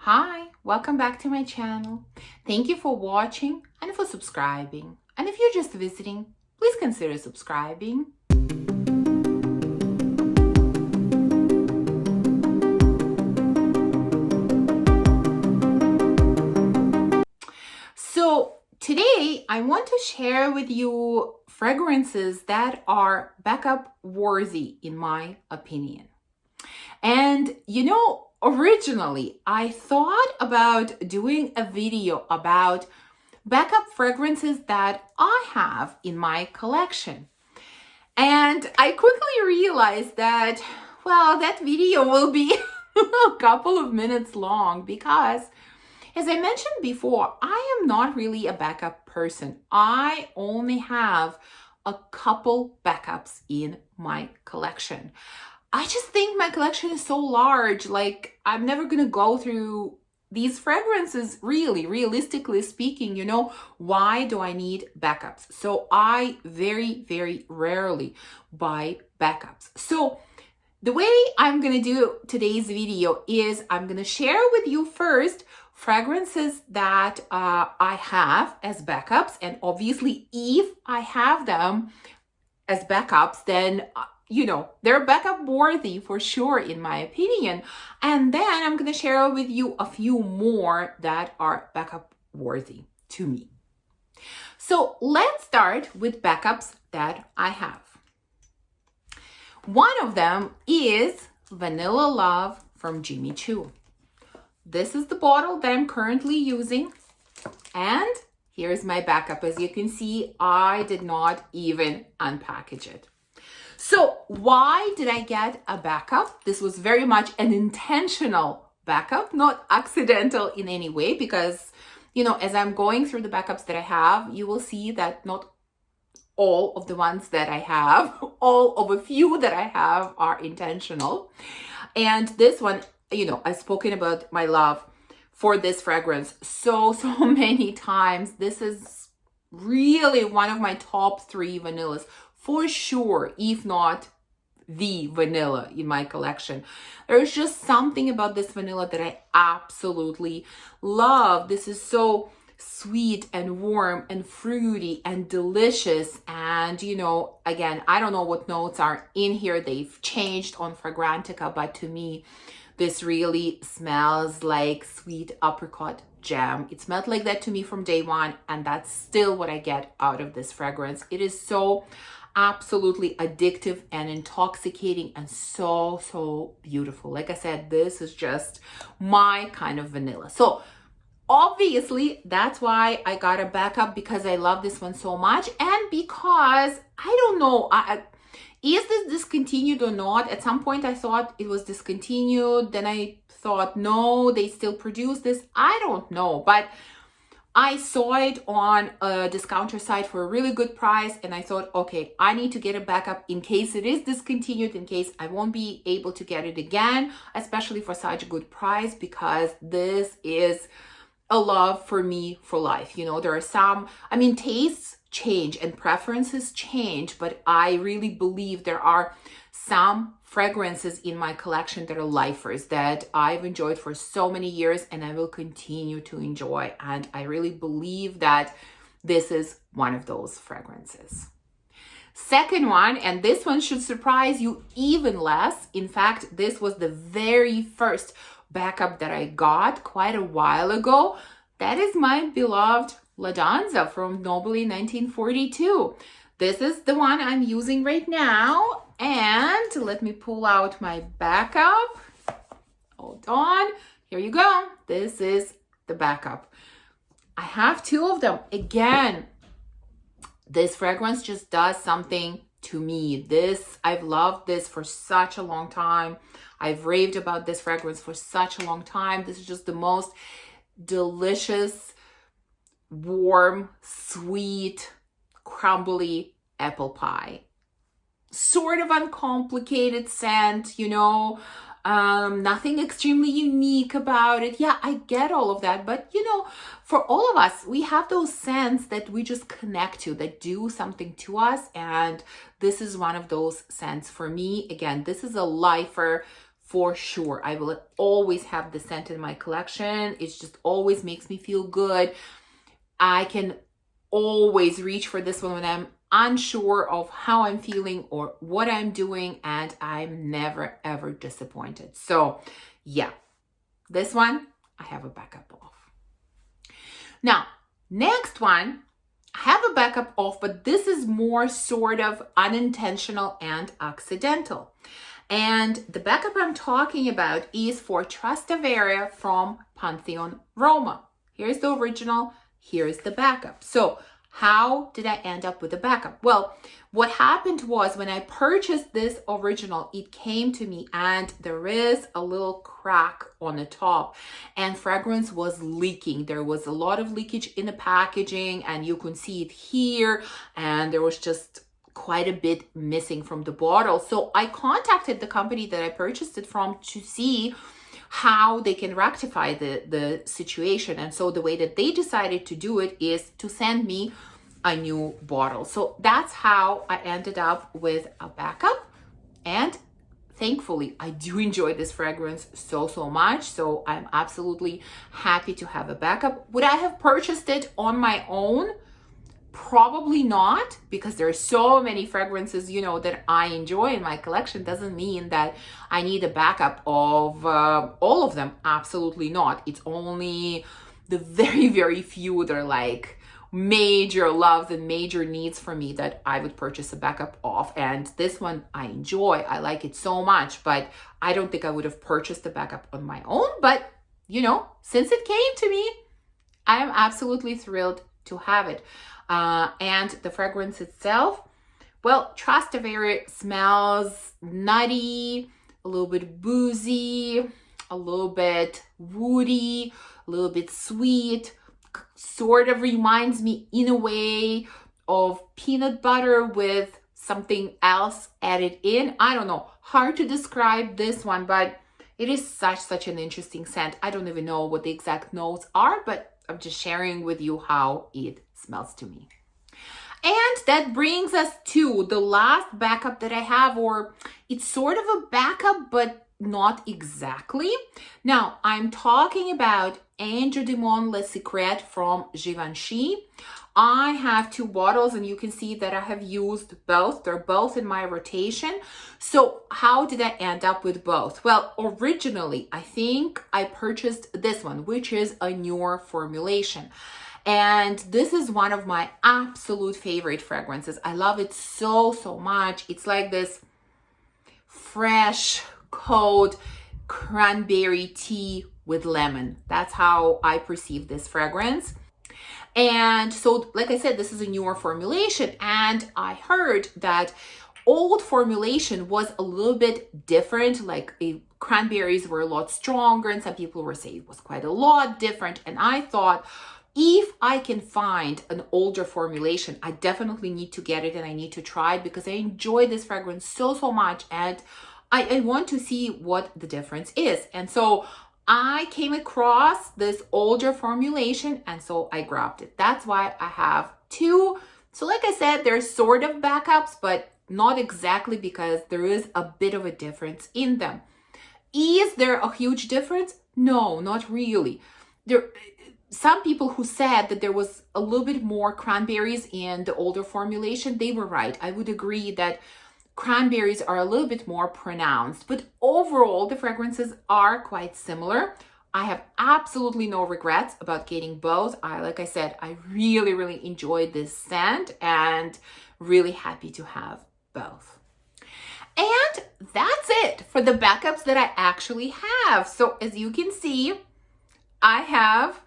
Hi, welcome back to my channel. Thank you for watching and for subscribing. And if you're just visiting, please consider subscribing. So today I want to share with you fragrances that are backup worthy in my opinion. And originally I thought about doing a video about backup fragrances that I have in my collection. And I quickly realized that, well, that video will be a couple of minutes long because, as I mentioned before, I am not really a backup person. I only have a couple backups in my collection. I just think my collection is so large, like I'm never gonna go through these fragrances realistically speaking, why do I need backups? So I very, very rarely buy backups. So the way I'm gonna do today's video is I'm gonna share with you first fragrances that I have as backups. And obviously if I have them as backups, then they're backup worthy for sure, in my opinion. And then I'm going to share with you a few more that are backup worthy to me. So let's start with backups that I have. One of them is Vanilla Love from Jimmy Choo. This is the bottle that I'm currently using. And here's my backup. As you can see, I did not even unpackage it. So why did I get a backup? This was very much an intentional backup, not accidental in any way, because, as I'm going through the backups that I have, you will see that not all of the ones that I have, all of a few that I have are intentional. And this one, I've spoken about my love for this fragrance so many times. This is really one of my top 3 vanillas. For sure, if not the vanilla in my collection. There's just something about this vanilla that I absolutely love. This is so sweet and warm and fruity and delicious. And, again, I don't know what notes are in here. They've changed on Fragrantica, but to me, this really smells like sweet apricot jam. It smelled like that to me from day one, and that's still what I get out of this fragrance. It is so absolutely addictive and intoxicating and so beautiful. Like I said, this is just my kind of vanilla. So obviously that's why I got a backup, because I love this one so much, and because I don't know, is this discontinued or not? At some point I thought it was discontinued, then I thought no, they still produce this. I don't know, but I saw it on a discounter site for a really good price, and I thought, okay, I need to get a backup in case it is discontinued, in case I won't be able to get it again, especially for such a good price, because this is a love for me for life. There are some, tastes change and preferences change, but I really believe there are some fragrances in my collection that are lifers that I've enjoyed for so many years and I will continue to enjoy. And I really believe that this is one of those fragrances. Second one, and this one should surprise you even less. In fact, this was the very first backup that I got quite a while ago. That is my beloved La Danza from Nobly 1942. This is the one I'm using right now. And let me pull out my backup. Hold on. Here you go. This is the backup. I have 2 of them. Again, this fragrance just does something to me. I've loved this for such a long time. I've raved about this fragrance for such a long time. This is just the most delicious, warm, sweet, crumbly apple pie. Sort of uncomplicated scent, nothing extremely unique about it. Yeah, I get all of that, but for all of us, we have those scents that we just connect to, that do something to us, and this is one of those scents for me. Again, this is a lifer for sure. I will always have the scent in my collection. It just always makes me feel good. I can always reach for this one when I'm unsure of how I'm feeling or what I'm doing, and I'm never ever disappointed. So yeah, this one I have a backup of. Now, next one, I have a backup of, but this is more sort of unintentional and accidental. And the backup I'm talking about is for Trastevere from Pantheon Roma. Here's the original, here's the backup. So how did I end up with a backup? Well, what happened was when I purchased this original, it came to me and there is a little crack on the top and fragrance was leaking. There was a lot of leakage in the packaging and you can see it here, and there was just quite a bit missing from the bottle. So I contacted the company that I purchased it from to see how they can rectify the situation. And so the way that they decided to do it is to send me a new bottle. So that's how I ended up with a backup. And thankfully, I do enjoy this fragrance so much. So I'm absolutely happy to have a backup. Would I have purchased it on my own? Probably not, because there are so many fragrances, you know, that I enjoy in my collection. Doesn't mean that I need a backup of all of them. Absolutely not. It's only the very few that are like major loves and major needs for me that I would purchase a backup of. And this one I enjoy. I like it so much, but I don't think I would have purchased a backup on my own. But, you know, since it came to me, I am absolutely thrilled to have it. And the fragrance itself, well, Trastevere smells nutty, a little bit boozy, a little bit woody, a little bit sweet, sort of reminds me in a way of peanut butter with something else added in. I don't know, hard to describe this one, but it is such an interesting scent. I don't even know what the exact notes are, but I'm just sharing with you how it smells to me. And that brings us to the last backup that I have, or it's sort of a backup, but not exactly. Now, I'm talking about Angel de Mon Le Secret from Givenchy. I have two bottles and you can see that I have used both. They're both in my rotation. So how did I end up with both? Well, originally, I think I purchased this one, which is a newer formulation. And this is one of my absolute favorite fragrances. I love it so much. It's like this fresh, cold cranberry tea with lemon. That's how I perceive this fragrance. And so, like I said, this is a newer formulation. And I heard that old formulation was a little bit different. Like cranberries were a lot stronger and some people were saying it was quite a lot different. And I thought, if I can find an older formulation, I definitely need to get it and I need to try it because I enjoy this fragrance so much and I want to see what the difference is. And so I came across this older formulation and so I grabbed it. That's why I have two. So like I said, they're sort of backups, but not exactly because there is a bit of a difference in them. Is there a huge difference? No, not really. Some people who said that there was a little bit more cranberries in the older formulation, they were right. I would agree that cranberries are a little bit more pronounced, but overall the fragrances are quite similar. I have absolutely no regrets about getting both. Like I said, I really enjoyed this scent and really happy to have both. And that's it for the backups that I actually have. So as you can see, I have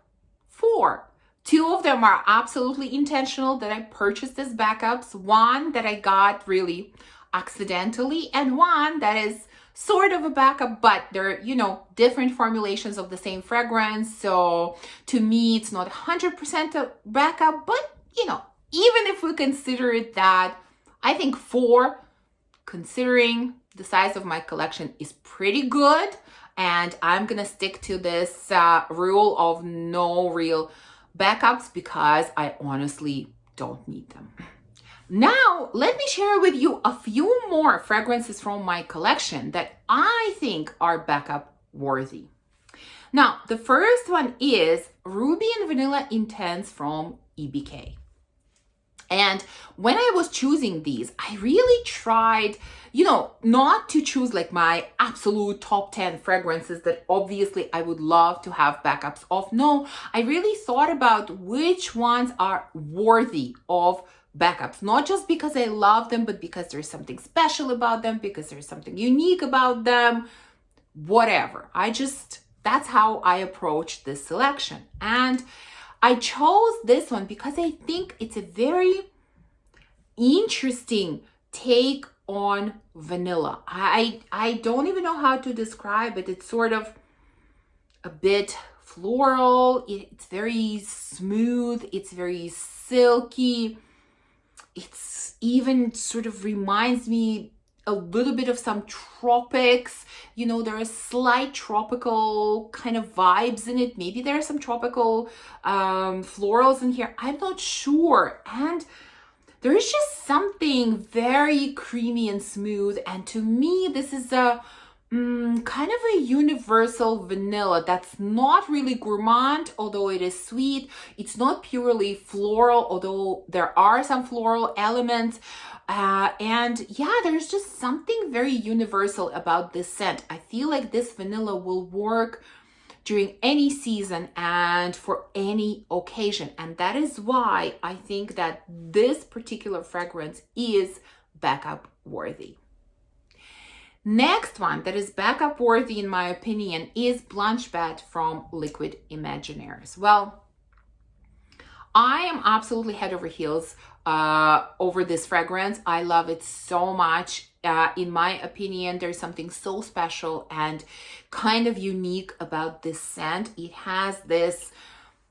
4. 2 of them are absolutely intentional that I purchased as backups. 1 that I got really accidentally, and 1 that is sort of a backup, but they're, you know, different formulations of the same fragrance. So to me, it's not 100% a backup, but you know, even if we consider it that, I think 4, considering the size of my collection, is pretty good. And I'm gonna stick to this rule of no real backups because I honestly don't need them. Now, let me share with you a few more fragrances from my collection that I think are backup worthy. Now, the first one is Ruby and Vanilla Intense from EBK. And when I was choosing these, I really tried, not to choose like my absolute top 10 fragrances that obviously I would love to have backups of. No, I really thought about which ones are worthy of backups, not just because I love them, but because there's something special about them, because there's something unique about them, whatever. That's how I approached this selection. And I chose this one because I think it's a very interesting take on vanilla. I don't even know how to describe it. It's sort of a bit floral. It's very smooth. It's very silky. It's even sort of reminds me a little bit of some tropics. There are slight tropical kind of vibes in it. Maybe there are some tropical florals in here. I'm not sure. And there is just something very creamy and smooth. And to me, this is a kind of a universal vanilla that's not really gourmand, although it is sweet. It's not purely floral, although there are some floral elements. And yeah, there's just something very universal about this scent. I feel like this vanilla will work during any season and for any occasion. And that is why I think that this particular fragrance is backup worthy. Next one that is backup worthy in my opinion is Blanc B from Liquid Imaginaires. Well, I am absolutely head over heels over this fragrance. I love it so much. In my opinion, there's something so special and kind of unique about this scent. It has this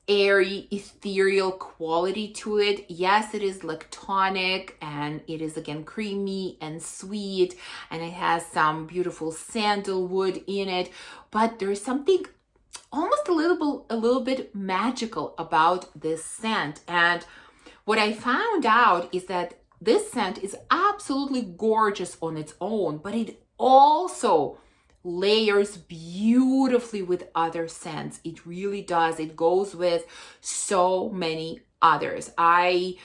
airy, ethereal quality to it. Yes, it is lactonic and it is again creamy and sweet, and it has some beautiful sandalwood in it, but there's something almost a little bit magical about this scent. And what I found out is that this scent is absolutely gorgeous on its own, but it also layers beautifully with other scents. It really does. It goes with so many others. I'm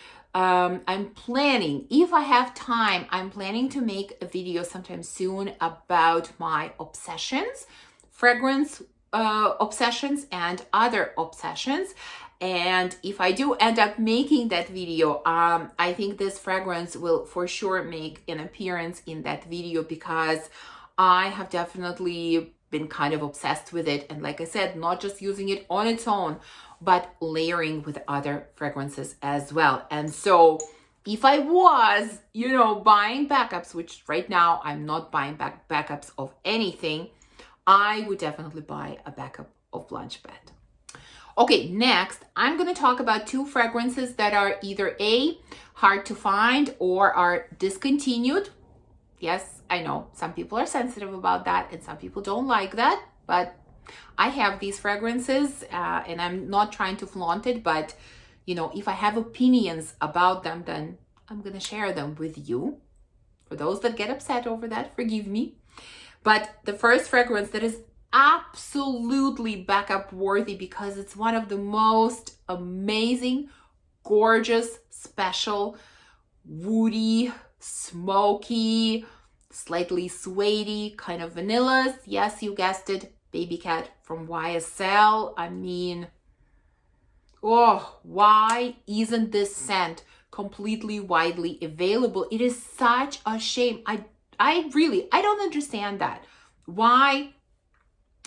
planning, if I have time, I'm planning to make a video sometime soon about my obsessions, fragrance obsessions and other obsessions. And if I do end up making that video, I think this fragrance will for sure make an appearance in that video because I have definitely been kind of obsessed with it. And like I said, not just using it on its own, but layering with other fragrances as well. And so if I was, buying backups, which right now I'm not buying backups of anything, I would definitely buy a backup of Blanc B. Okay, next, I'm going to talk about two fragrances that are either A, hard to find, or are discontinued. Yes, I know some people are sensitive about that and some people don't like that, but I have these fragrances and I'm not trying to flaunt it, but if I have opinions about them, then I'm going to share them with you. For those that get upset over that, forgive me. But the first fragrance that is absolutely backup worthy because it's one of the most amazing, gorgeous, special, woody, smoky, slightly suede kind of vanillas. Yes, you guessed it, Babycat from YSL. I mean, why isn't this scent completely widely available? It is such a shame. I don't understand that. Why?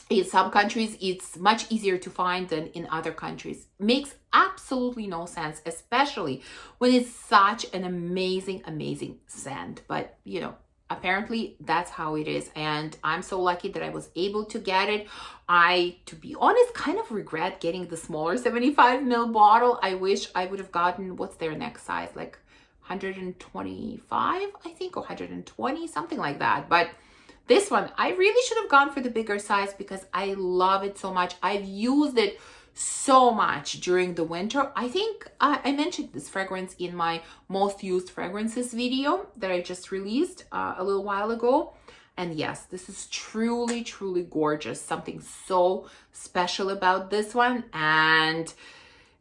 In some countries, it's much easier to find than in other countries. Makes absolutely no sense, especially when it's such an amazing, amazing scent. But, apparently that's how it is. And I'm so lucky that I was able to get it. I, to be honest, kind of regret getting the smaller 75 ml bottle. I wish I would have gotten, what's their next size? Like 125, I think, or 120, something like that. But This one, I really should have gone for the bigger size because I love it so much. I've used it so much during the winter. I think I mentioned this fragrance in my most used fragrances video that I just released a little while ago. And yes, this is truly, truly gorgeous. Something so special about this one. And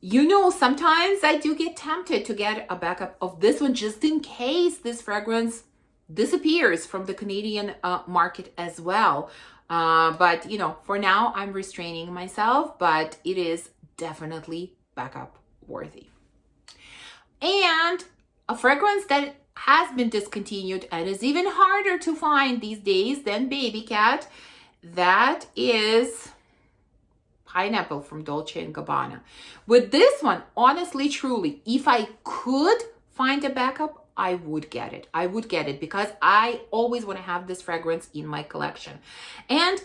you know, sometimes I do get tempted to get a backup of this one just in case this fragrance disappears from the Canadian market as well. But you know, for now I'm restraining myself, but it is definitely backup worthy. And a fragrance that has been discontinued and is even harder to find these days than Babycat, that is Pineapple from Dolce & Gabbana. With this one, honestly, truly, if I could find a backup, I would get it. I would get it because I always want to have this fragrance in my collection. And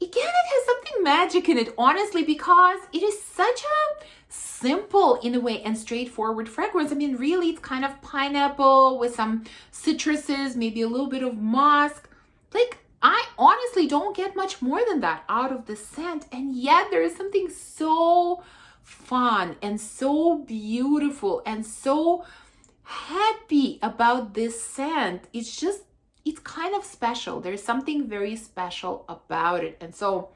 again, it has something magic in it, honestly, because it is such a simple, in a way, and straightforward fragrance. I mean, really, it's kind of pineapple with some citruses, maybe a little bit of musk. Like, I honestly don't get much more than that out of the scent. And yet there is something so fun and so beautiful and so happy about this scent. It's just, it's kind of special. There's something very special about it. And so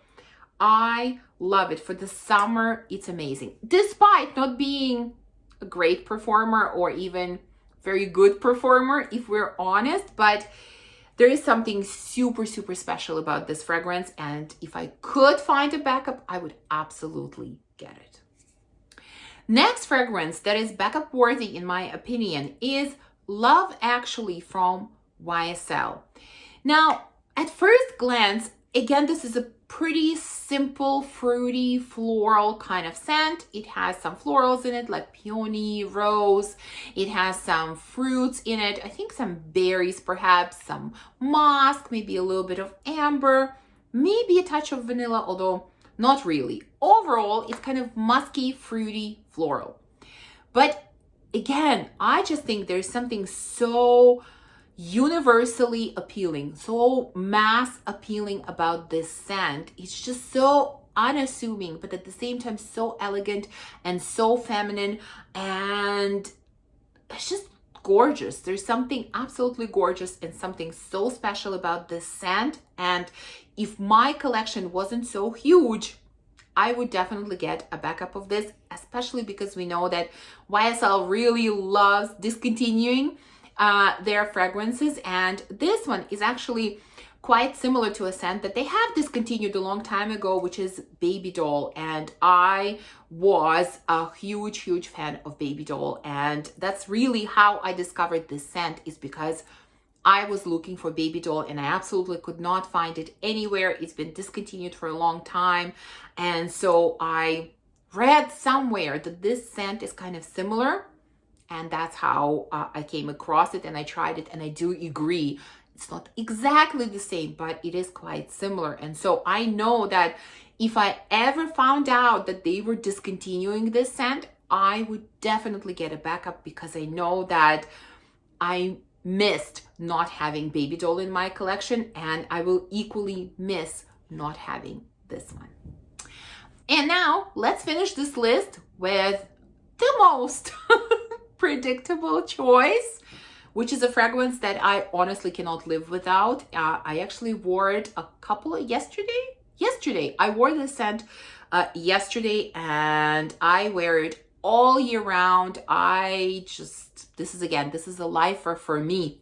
I love it. For the summer, it's amazing. Despite not being a great performer or even very good performer, if we're honest, but there is something super, super special about this fragrance. And if I could find a backup, I would absolutely get it. Next fragrance that is backup worthy, in my opinion, is Love Actually from YSL. Now, at first glance, again, this is a pretty simple, fruity, floral kind of scent. It has some florals in it, like peony, rose. It has some fruits in it. I think some berries, perhaps, some musk, maybe a little bit of amber, maybe a touch of vanilla, although not really. Overall, it's kind of musky, fruity, floral. But again, I just think there's something so universally appealing, so mass appealing about this scent. It's just so unassuming, but at the same time so elegant and so feminine, and it's just gorgeous. There's something absolutely gorgeous and something so special about this scent. And if my collection wasn't so huge, I would definitely get a backup of this, especially because we know that YSL really loves discontinuing their fragrances, and this one is actually quite similar to a scent that they have discontinued a long time ago, which is Baby Doll. And I was a huge, huge fan of Baby Doll, and that's really how I discovered this scent, is because I was looking for Baby Doll and I absolutely could not find it anywhere. It's been discontinued for a long time, and so I read somewhere that this scent is kind of similar. And that's how I came across it, and I tried it, and I do agree. It's not exactly the same, but it is quite similar. And so I know that if I ever found out that they were discontinuing this scent, I would definitely get a backup, because I know that I missed not having Baby Doll in my collection, and I will equally miss not having this one. And now let's finish this list with the most predictable choice, which is a fragrance that I honestly cannot live without. I actually wore it yesterday. I wore this scent yesterday, and I wear it all year round. This is a lifer for me.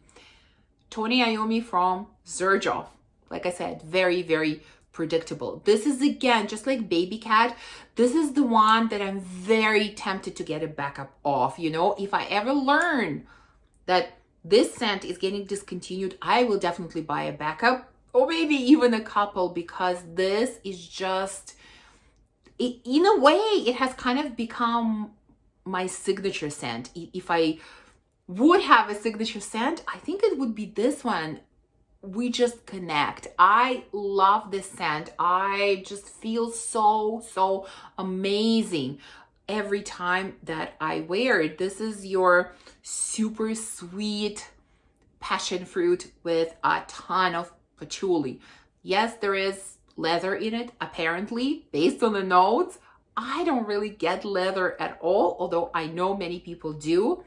Tony Iommi from Xerjoff. Like I said, very, very predictable. This is, again, just like Babycat, this is the one that I'm very tempted to get a backup of. You know, if I ever learn that this scent is getting discontinued, I will definitely buy a backup, or maybe even a couple, because this is just, in a way, it has kind of become my signature scent. If I would have a signature scent, I think it would be this one. We just connect. I love this scent. I just feel so amazing every time that I wear it. This is your super sweet passion fruit with a ton of patchouli. Yes, there is leather in it, apparently, based on the notes. I don't really get leather at all, although I know many people do.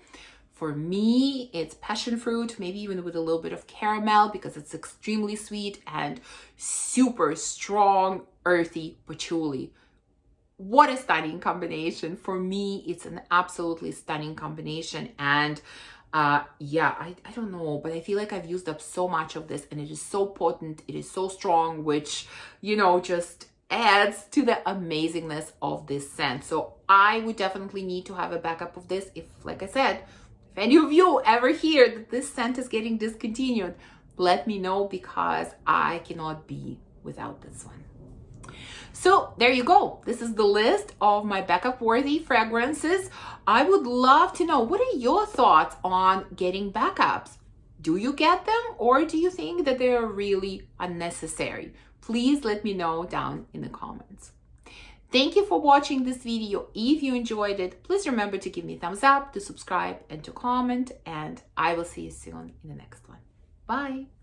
For me, it's passion fruit, maybe even with a little bit of caramel, because it's extremely sweet, and super strong, earthy patchouli. What a stunning combination. For me, it's an absolutely stunning combination. And yeah, I don't know, but I feel like I've used up so much of this, and it is so potent, it is so strong, which, you know, just adds to the amazingness of this scent. So I would definitely need to have a backup of this. If, like I said, if any of you ever hear that this scent is getting discontinued, let me know, because I cannot be without this one. So there you go. This is the list of my backup worthy fragrances. I would love to know, what are your thoughts on getting backups? Do you get them, or do you think that they are really unnecessary? Please let me know down in the comments. Thank you for watching this video. If you enjoyed it, please remember to give me a thumbs up, to subscribe, and to comment, and I will see you soon in the next one. Bye.